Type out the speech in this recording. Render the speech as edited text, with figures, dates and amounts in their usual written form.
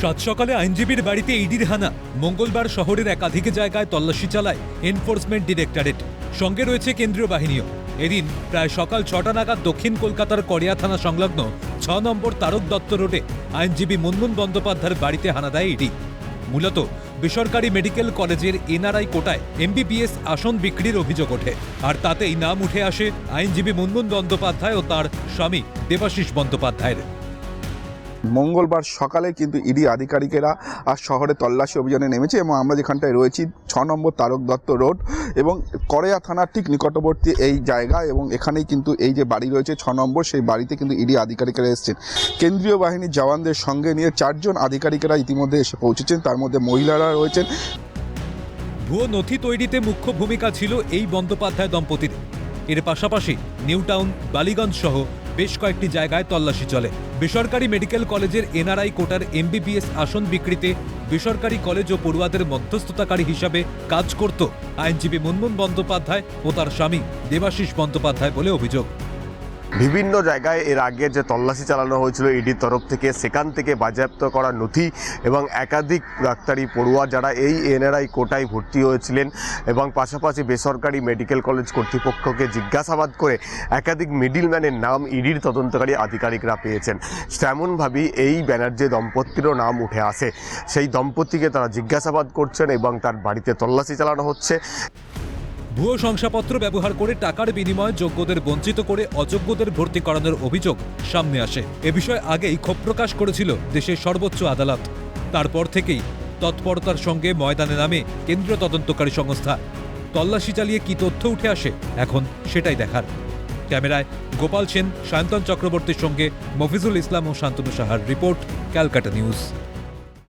সাত সকালে আইনজীবীর বাড়িতে ইডির হানা। মঙ্গলবার শহরের একাধিক জায়গায় তল্লাশি চালায় এনফোর্সমেন্ট ডিরেক্টরেট, সঙ্গে রয়েছে কেন্দ্রীয় বাহিনীও। এদিন প্রায় সকাল ৬টা নাগাদ দক্ষিণ কলকাতার কড়িয়া থানা সংলগ্ন ৬ নম্বর তারক দত্ত রোডে আইনজীবী মুনমুন বন্দ্যোপাধ্যায়ের বাড়িতে হানা দেয় ইডি। মূলত বেসরকারি মেডিকেল কলেজের এনআরআই কোটায় এমবিবিএস আসন বিক্রির অভিযোগ ওঠে, আর তাতেই নাম উঠে আসে আইনজীবী মুনমুন বন্দ্যোপাধ্যায় ও তার স্বামী দেবাশিস বন্দ্যোপাধ্যায়ের। মঙ্গলবার সকালে কিন্তু ইডি আধিকারিকেরা আর শহরে তল্লাশি অভিযানে নেমেছে এবং আমরা যেখানটায় রয়েছি ৬ নম্বর তারক দত্ত রোড এবং কড়িয়া থানার ঠিক নিকটবর্তী এই জায়গা, এবং এখানেই কিন্তু এই যে বাড়ি রয়েছে ৬ নম্বর, সেই বাড়িতে কিন্তু ইডি আধিকারিকেরা এসেছেন। কেন্দ্রীয় বাহিনীর জওয়ানদের সঙ্গে নিয়ে ৪ জন আধিকারিকেরা ইতিমধ্যে এসে পৌঁছেছেন, তার মধ্যে মহিলারা রয়েছেন। ভুয়ো নথি তৈরিতে মুখ্য ভূমিকা ছিল এই বন্দ্যোপাধ্যায় দম্পতির। এর পাশাপাশি নিউ টাউন, বালিগঞ্জ সহ বেশ কয়েকটি জায়গায় তল্লাশি চলে। বেসরকারি মেডিকেল কলেজের এনআরআই কোটার এমবিবিএস আসন বিক্রিতে বেসরকারি কলেজ ও পড়ুয়াদের মধ্যস্থতাকারী হিসাবে কাজ করত আইনজীবী মুনমুন বন্দ্যোপাধ্যায় ও তার স্বামী দেবাশিস বন্দ্যোপাধ্যায় বলে অভিযোগ। বিভিন্ন জায়গায় এর আগে যে তল্লাশি চালানো হয়েছিল ইডির তরফ থেকে, সেখান থেকে বাজেয়াপ্ত করা নথি এবং একাধিক ডাক্তারি পড়ুয়া যারা এই এনআরআই কোটায় ভর্তি হয়েছিলেন এবং পাশাপাশি বেসরকারি মেডিকেল কলেজ কর্তৃপক্ষকে জিজ্ঞাসাবাদ করে একাধিক মিডিলম্যানের নাম ইডির তদন্তকারী আধিকারিকরা পেয়েছেন। তেমনভাবেই এই ব্যানার্জি দম্পতিরও নাম উঠে আসে। সেই দম্পতিকে তারা জিজ্ঞাসাবাদ করছেন এবং তার বাড়িতে তল্লাশি চালানো হচ্ছে। ভুয়ো শংসাপত্র ব্যবহার করে টাকার বিনিময়ে যোগ্যদের বঞ্চিত করে অযোগ্যদের ভর্তি করানোর অভিযোগ সামনে আসে। এ বিষয়ে আগেই ক্ষোভ প্রকাশ করেছিল দেশের সর্বোচ্চ আদালত। তারপর থেকেই তৎপরতার সঙ্গে ময়দানে নামে কেন্দ্রীয় তদন্তকারী সংস্থা। তল্লাশি চালিয়ে কি তথ্য উঠে আসে এখন সেটাই দেখার। ক্যামেরায় গোপাল সেন, সায়ন্তন চক্রবর্তীর সঙ্গে মফিজুল ইসলাম ও শান্তনু সাহার রিপোর্ট, ক্যালকাটা নিউজ।